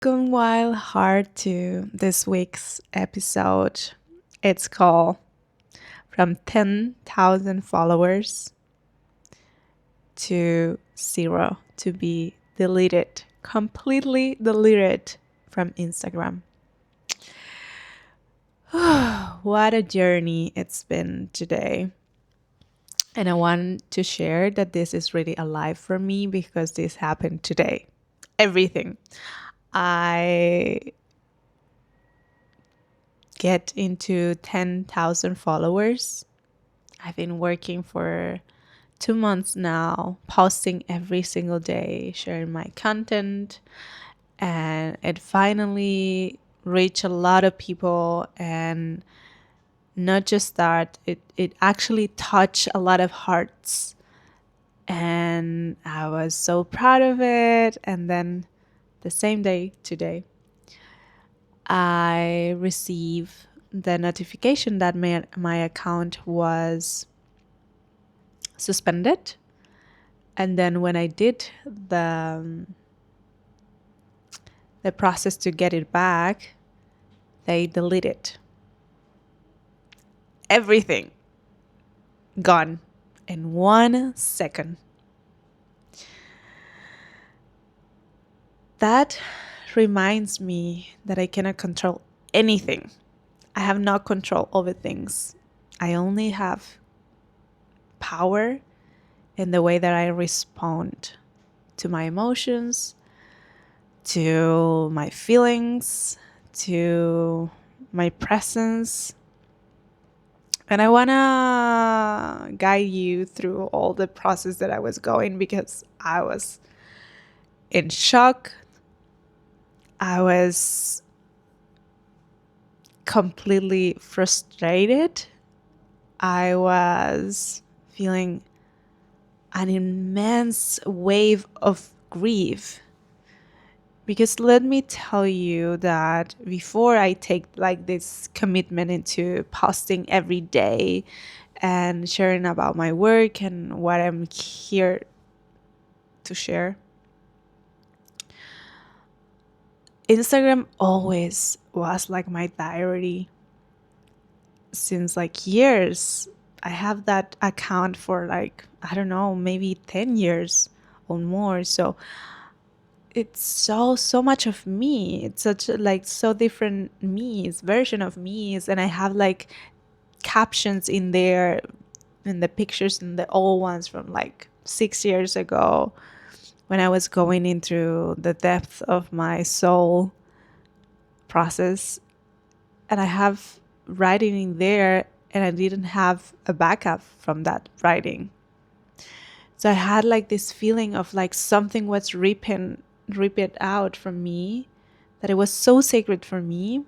Welcome, Wild Heart, to this week's episode. It's called From 10,000 Followers to Zero, to be deleted, completely deleted from Instagram. What a journey it's been today. And I want to share that this is really alive for me because this happened today. Everything. I get into 10,000 followers. I've been working for 2 months now, posting every single day, sharing my content, and it finally reached a lot of people. And not just that, it actually touched a lot of hearts. And I was so proud of it. And then the same day today, I received the notification that my account was suspended. And then when I did the process to get it back, they deleted everything. Gone in 1 second. That reminds me that I cannot control anything. I have no control over things. I only have power in the way that I respond to my emotions, to my feelings, to my presence. And I want to guide you through all the process that I was going because I was in shock. I was completely frustrated. I was feeling an immense wave of grief. Because let me tell you that before I take like this commitment into posting every day and sharing about my work and what I'm here to share, Instagram always was like my diary since like years. I have that account for like, I don't know, maybe 10 years or more. So it's so much of me. It's such like so different me's version of me's, and I have like captions in there in the pictures and the old ones from like 6 years ago when I was going into the depth of my soul process. And I have writing in there, and I didn't have a backup from that writing. So I had like this feeling of like something was rip it out from me, that it was so sacred for me.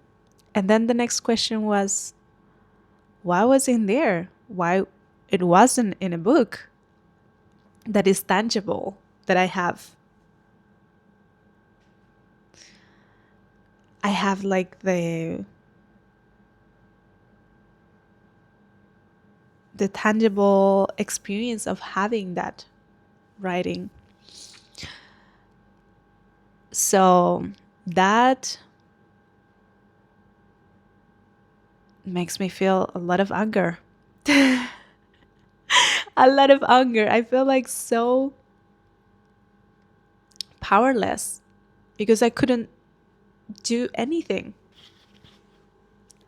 And then the next question was, why was it in there? Why it wasn't in a book that is tangible, that I have? I have like the tangible experience of having that writing. So that makes me feel a lot of anger. A lot of anger. I feel like so powerless because I couldn't do anything.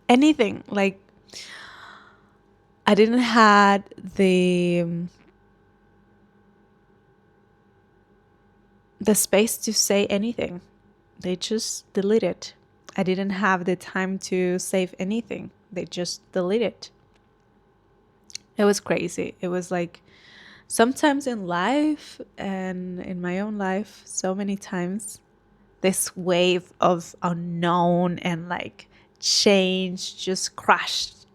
Anything. Like, I didn't had the space to say anything. They just deleted. I didn't have the time to save anything. They just deleted. It was crazy. It was like sometimes in life and in my own life, so many times, this wave of unknown and like change just crashed.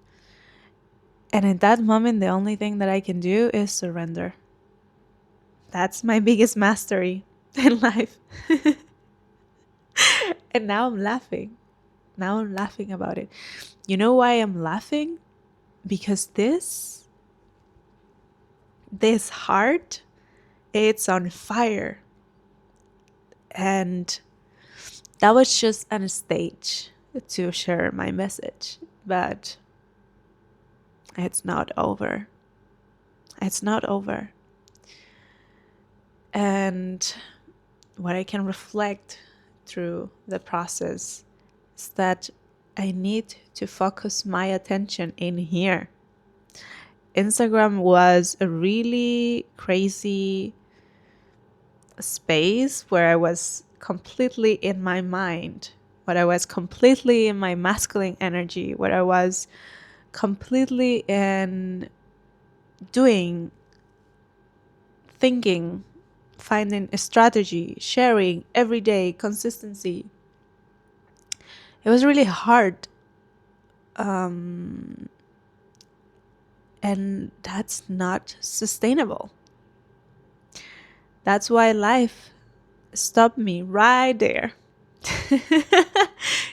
And in that moment, the only thing that I can do is surrender. That's my biggest mastery in life. And now I'm laughing. Now I'm laughing about it. You know why I'm laughing? Because this heart, it's on fire. And That was just on a stage to share my message, but it's not over. It's not over. And what I can reflect through the process is that I need to focus my attention in here. Instagram was a really crazy space where I was completely in my mind, where I was completely in my masculine energy, where I was completely in doing, thinking, finding a strategy, sharing every day, consistency. It was really hard. And that's not sustainable. That's why life stopped me right there.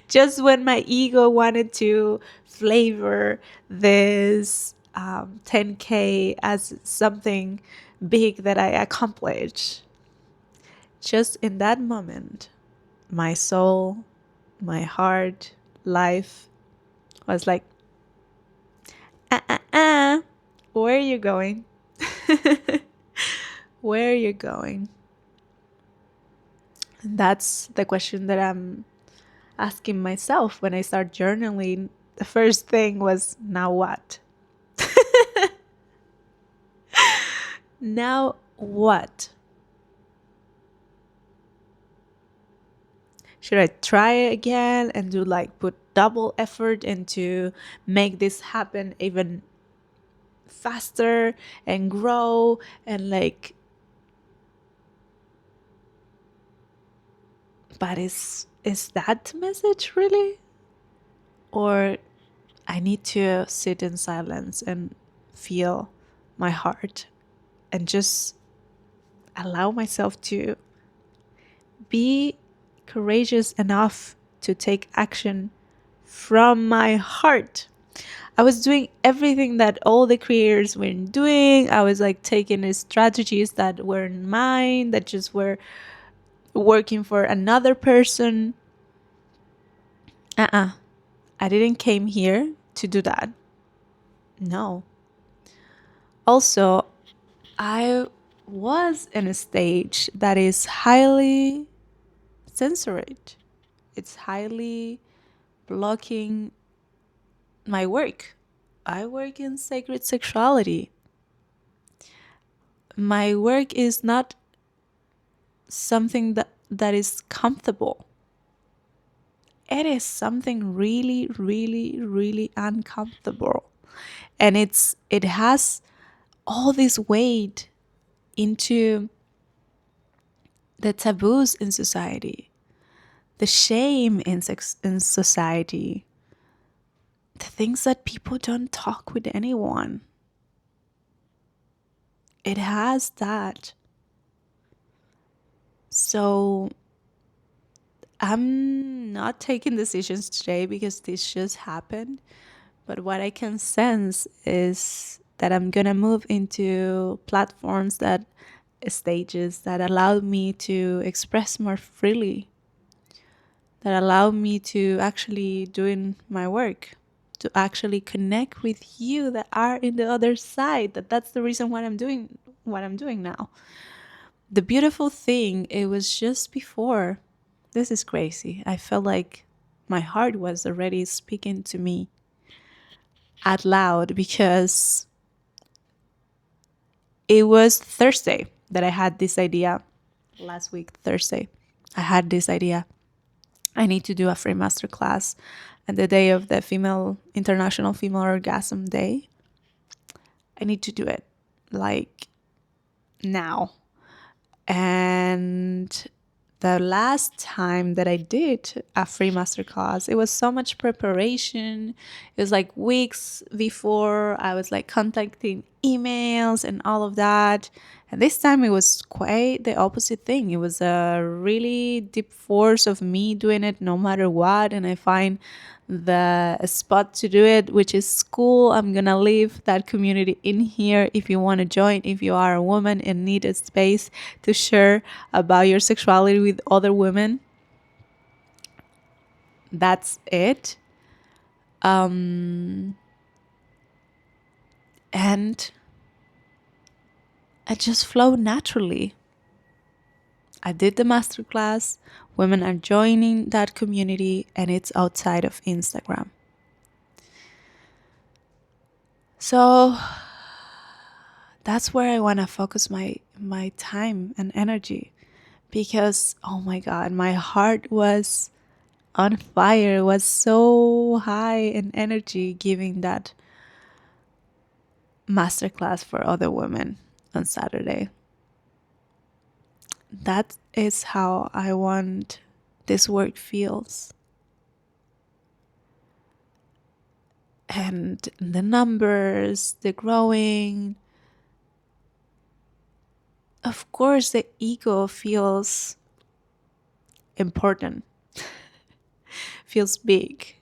Just when my ego wanted to flavor this 10K as something big that I accomplished. Just in that moment, my soul, my heart, life was like, where are you going? Where are you going? And that's the question that I'm asking myself when I start journaling. The first thing was, now what? Now what? Should I try it again and put double effort into make this happen even faster and grow and but is that the message really? Or I need to sit in silence and feel my heart and just allow myself to be courageous enough to take action from my heart. I was doing everything that all the creators were doing. I was taking the strategies that weren't mine, that just were working for another person. I didn't came here to do that. No. Also, I was in a stage that is highly censored. It's highly blocking my work. I work in sacred sexuality. My work is not something that is comfortable. It is something really, really, really uncomfortable. And it has all this weight into the taboos in society, the shame in society, the things that people don't talk with anyone. It has that. So I'm not taking decisions today because this just happened. But what I can sense is that I'm going to move into platforms stages that allow me to express more freely, that allow me to actually doing my work, to actually connect with you that are in the other side. That's the reason why I'm doing what I'm doing now. The beautiful thing, it was just before. This is crazy. I felt like my heart was already speaking to me out loud because it was Thursday that I had this idea. Last week, Thursday, I had this idea. I need to do a free masterclass on the day of the International Female Orgasm Day. I need to do it now. And the last time that I did a free masterclass, it was so much preparation. It was weeks before. I was contacting emails and all of that. And this time it was quite the opposite thing. It was a really deep force of me doing it no matter what. And I find the spot to do it, which is Skool. I'm going to leave that community in here if you want to join, if you are a woman and need a space to share about your sexuality with other women. that's it. Um, and it just flowed naturally. I did the masterclass, women are joining that community, and it's outside of Instagram. So that's where I want to focus my time and energy, because oh my god, my heart was on fire, was so high in energy giving that masterclass for other women on Saturday. That is how I want this work feels. And the numbers, the growing, of course, the ego feels important, feels big.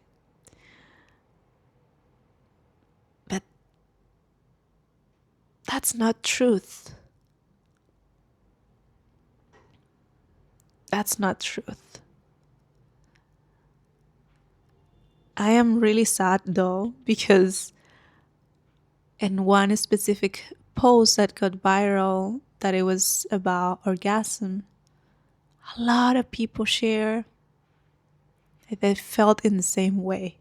But that's not truth. That's not truth. I am really sad though, because in one specific post that got viral, that it was about orgasm, a lot of people share that they felt in the same way.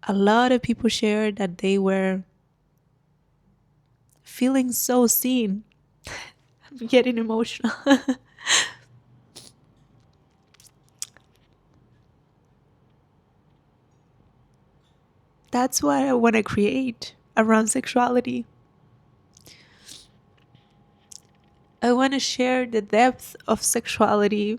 A lot of people shared that they were feeling so seen. I'm getting emotional. That's what I want to create around sexuality. I want to share the depth of sexuality.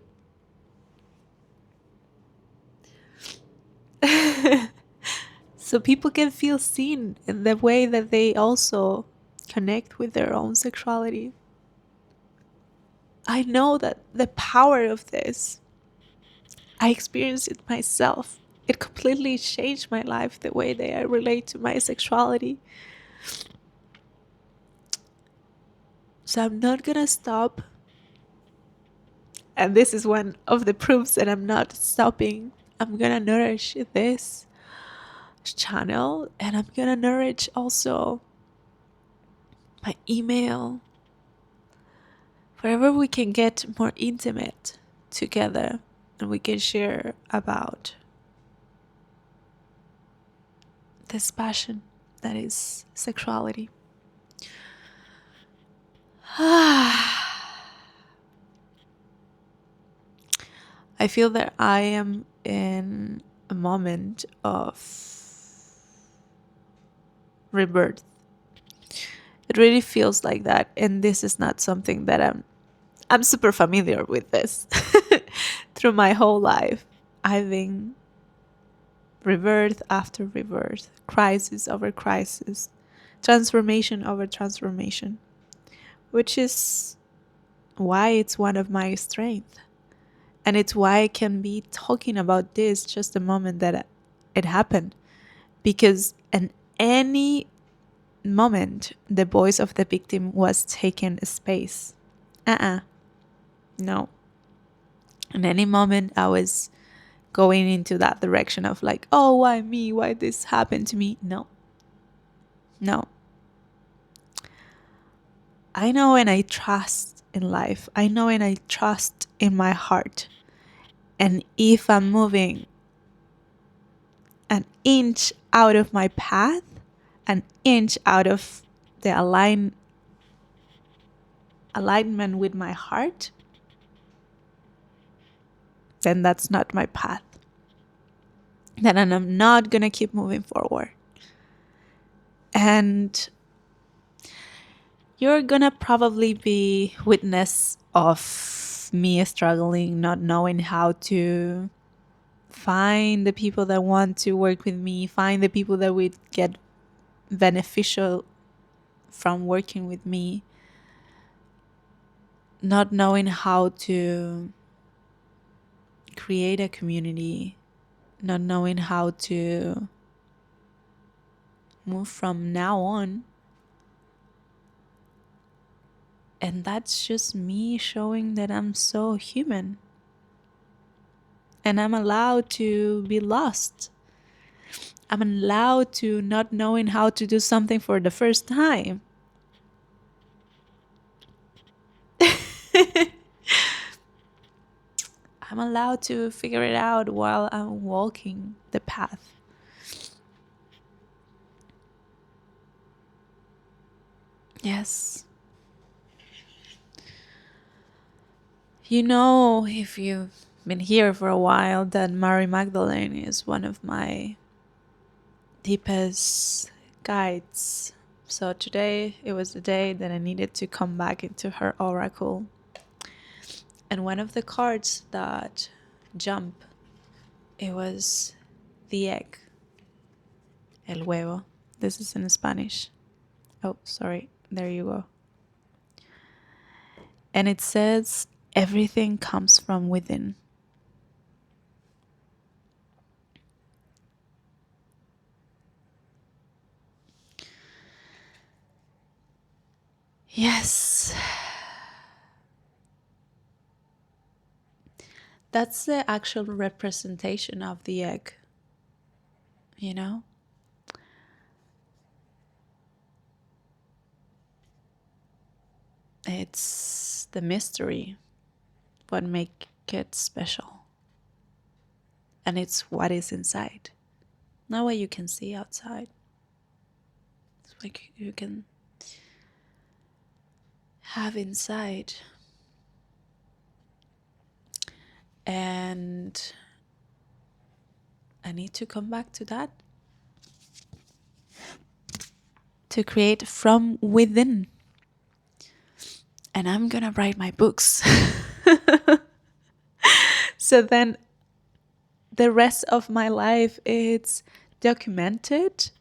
So people can feel seen in the way that they also connect with their own sexuality. I know that the power of this, I experienced it myself. It completely changed my life, the way that I relate to my sexuality. So I'm not gonna stop. And this is one of the proofs that I'm not stopping. I'm gonna nourish this channel, and I'm gonna nourish also my email, wherever we can get more intimate together and we can share about this passion that is sexuality. I feel that I am in a moment of rebirth. It really feels like that, and this is not something that I'm super familiar with this. Through my whole life, I've been rebirth after rebirth, crisis over crisis, transformation over transformation, which is why it's one of my strengths. And it's why I can be talking about this just the moment that it happened. Because in any moment, the voice of the victim was taking space. No. In any moment, I was going into that direction of like, oh, why me? Why this happened to me? No. No. I know and I trust in life. I know and I trust in my heart. And if I'm moving an inch out of my path, an inch out of the alignment with my heart, then that's not my path. Then I'm not gonna keep moving forward. And you're gonna probably be witness of me struggling, not knowing how to find the people that want to work with me, find the people that would get beneficial from working with me, not knowing how to create a community, not knowing how to move from now on. And that's just me showing that I'm so human. And I'm allowed to be lost. I'm allowed to not knowing how to do something for the first time. I'm allowed to figure it out while I'm walking the path. Yes. You know, if you've been here for a while, that Mary Magdalene is one of my deepest guides. So today it was the day that I needed to come back into her oracle. And one of the cards that jump, it was the egg, el huevo. This is in Spanish. Oh, sorry. There you go. And it says, everything comes from within. Yes. That's the actual representation of the egg, you know? It's the mystery, what make it special. And it's what is inside, not what you can see outside. It's what you can have inside. And I need to come back to that, to create from within. And I'm gonna write my books. So then the rest of my life, it's documented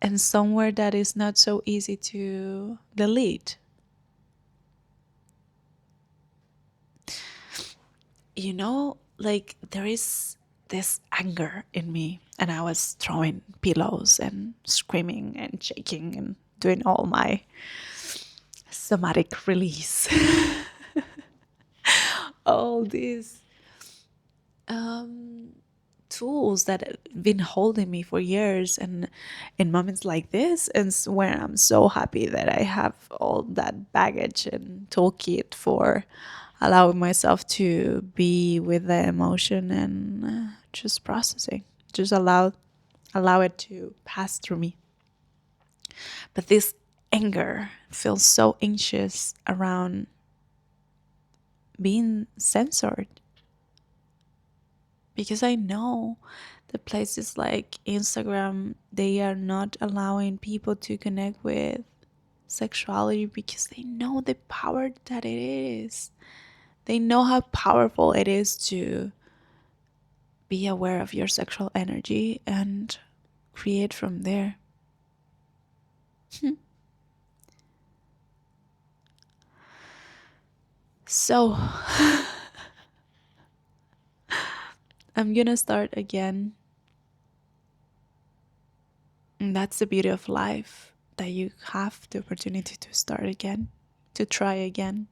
and somewhere that is not so easy to delete. You know, like there is this anger in me, and I was throwing pillows and screaming and shaking and doing all my somatic release. All these tools that have been holding me for years, and in moments like this, and when I'm so happy that I have all that baggage and toolkit for allowing myself to be with the emotion and just processing, just allow it to pass through me. But this anger feels so anxious around being censored, because I know the places like Instagram, they are not allowing people to connect with sexuality because they know the power that it is. They know how powerful it is to be aware of your sexual energy and create from there. So I'm gonna start again. And that's the beauty of life, that you have the opportunity to start again, to try again.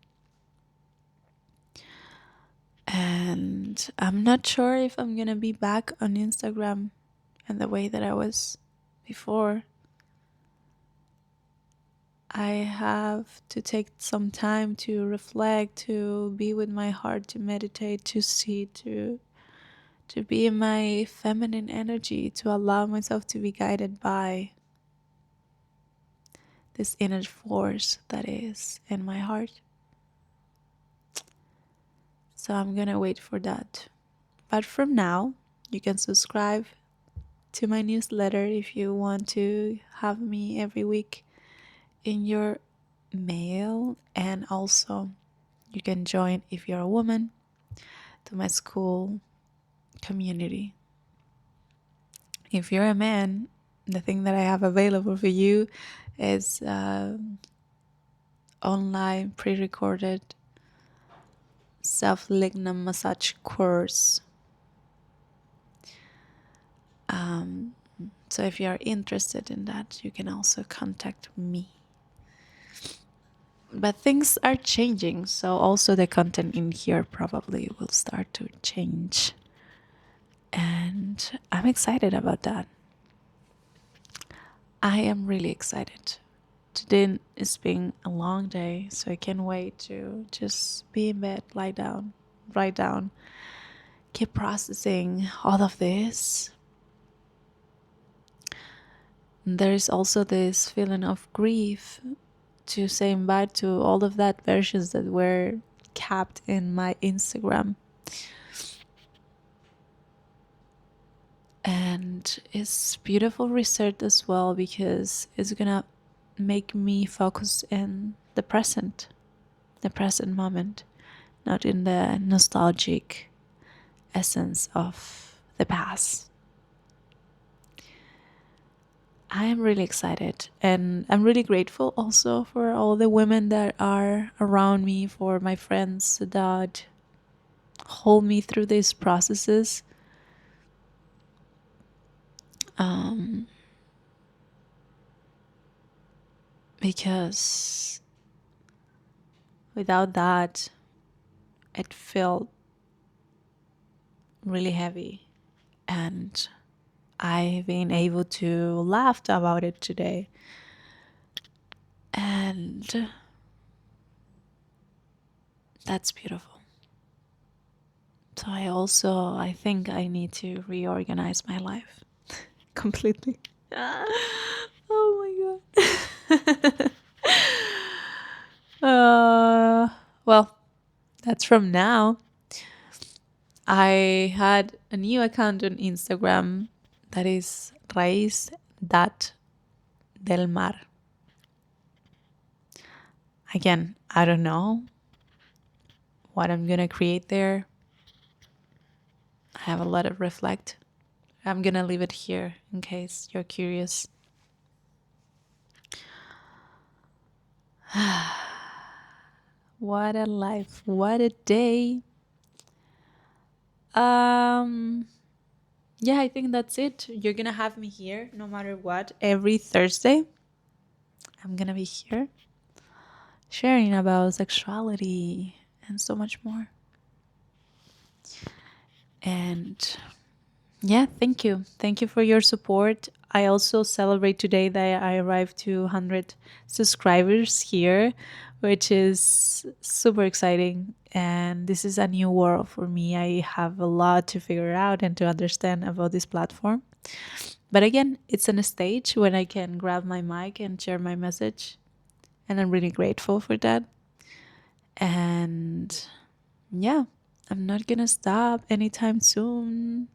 And I'm not sure if I'm gonna be back on Instagram in the way that I was before. I have to take some time to reflect, to be with my heart, to meditate, to see, to be in my feminine energy, to allow myself to be guided by this inner force that is in my heart. So I'm gonna wait for that. But from now, you can subscribe to my newsletter if you want to have me every week in your mail. And also, you can join, if you're a woman, to my Skool Community. If you're a man, the thing that I have available for you is online pre-recorded self-lignum massage course. So if you are interested in that, you can also contact me. But things are changing, so also the content in here probably will start to change. And I'm excited about that. I am really excited. Today is been a long day, so I can't wait to just be in bed, lie down, write down, keep processing all of this. And there is also this feeling of grief to saying bye to all of that versions that were kept in my Instagram. And it's beautiful research as well because it's gonna make me focus in the present moment, not in the nostalgic essence of the past. I am really excited, and I'm really grateful also for all the women that are around me, for my friends that hold me through these processes. Um, because without that, it felt really heavy, and I've been able to laugh about it today. And that's beautiful. So I think I need to reorganize my life completely. Oh my god. Well, that's from now. I had a new account on Instagram that is Raíz del Mar. Again, I don't know what I'm gonna create there. I have a lot of reflect. I'm gonna leave it here in case you're curious. What a life, what a day. Um yeah, I think that's it. You're gonna have me here no matter what. Every Thursday I'm gonna be here sharing about sexuality and so much more. And yeah, thank you. Thank you for your support. I also celebrate today that I arrived to 100 subscribers here, which is super exciting. And this is a new world for me. I have a lot to figure out and to understand about this platform. But again, it's on a stage when I can grab my mic and share my message. And I'm really grateful for that. And yeah, I'm not gonna stop anytime soon.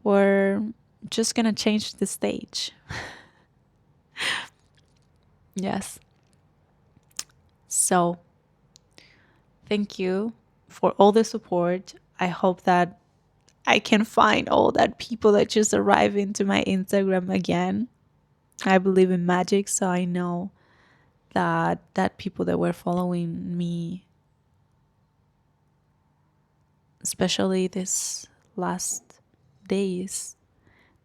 We're just gonna change the stage. Yes. So, thank you for all the support. I hope that I can find all that people that just arrive into my Instagram again. I believe in magic, so I know that people that were following me, especially this last days,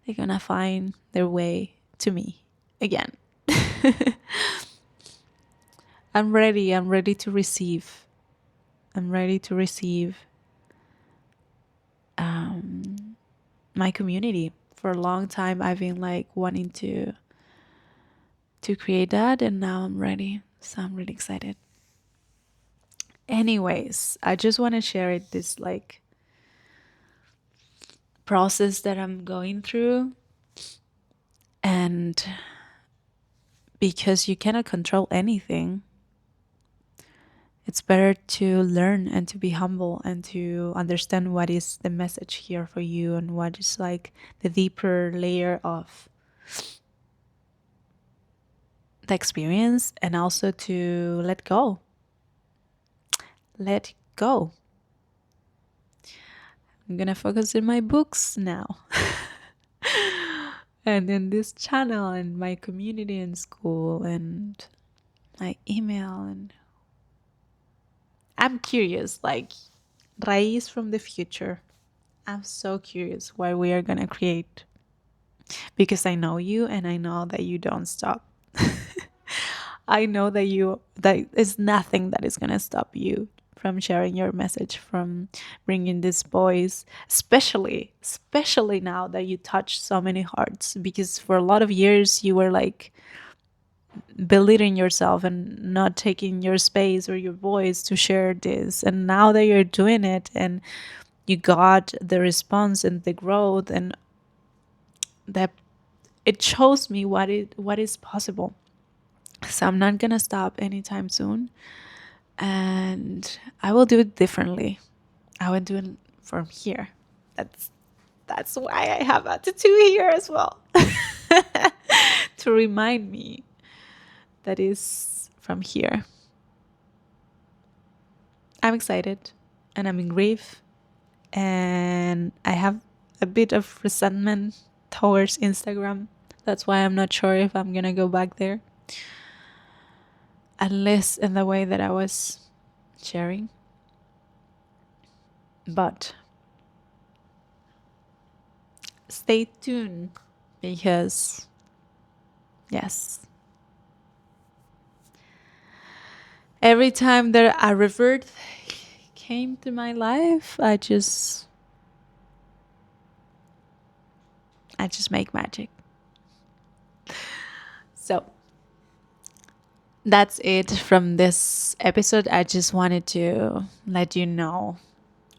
they're gonna find their way to me again. I'm ready. I'm ready to receive. I'm ready to receive my community. For a long time, I've been like wanting to create that, and now I'm ready. So I'm really excited. Anyways, I just want to share it this like process that I'm going through, and because you cannot control anything, it's better to learn and to be humble and to understand what is the message here for you and what is like the deeper layer of the experience, and also to let go. Let go. I'm gonna focus on my books now. And in this channel and my community in school and my email. And I'm curious, like Raíz from the future. I'm so curious what we are gonna create because I know you and I know that you don't stop. I know that is nothing that is going to stop you from sharing your message, from bringing this voice, especially now that you touch so many hearts, because for a lot of years you were like belittling yourself and not taking your space or your voice to share this. And now that you're doing it and you got the response and the growth, and that it shows me what is possible. So I'm not gonna stop anytime soon, and I will do it differently. I will do it from here. That's why I have a tattoo here as well, to remind me that is from here. I'm excited and I'm in grief, and I have a bit of resentment towards Instagram. That's why I'm not sure if I'm gonna go back there, at least in the way that I was sharing. But stay tuned, because yes, every time that a revert came to my life, I just make magic. So that's it from this episode. I just wanted to let you know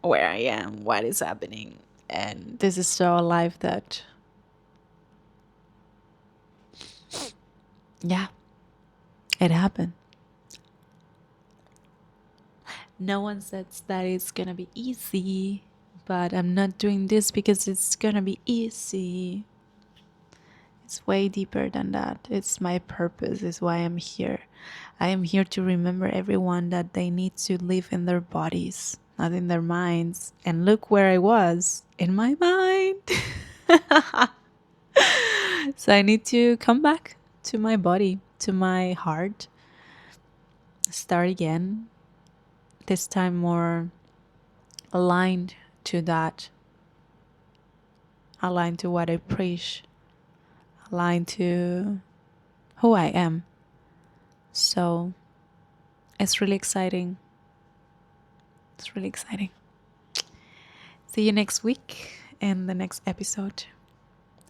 where I am, what is happening. And this is so alive that, yeah, it happened. No one says that it's gonna be easy, but I'm not doing this because it's gonna be easy. It's way deeper than that. It's my purpose, it's why I'm here. I am here to remember everyone that they need to live in their bodies, not in their minds. And look where I was, in my mind. So I need to come back to my body, to my heart, start again, this time more aligned to that, aligned to what I preach, aligned to who I am. So it's really exciting. It's really exciting. See you next week in the next episode.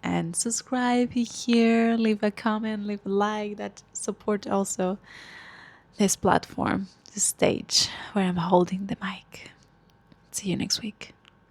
And subscribe here, leave a comment, leave a like. That support also this platform, this stage where I'm holding the mic. See you next week.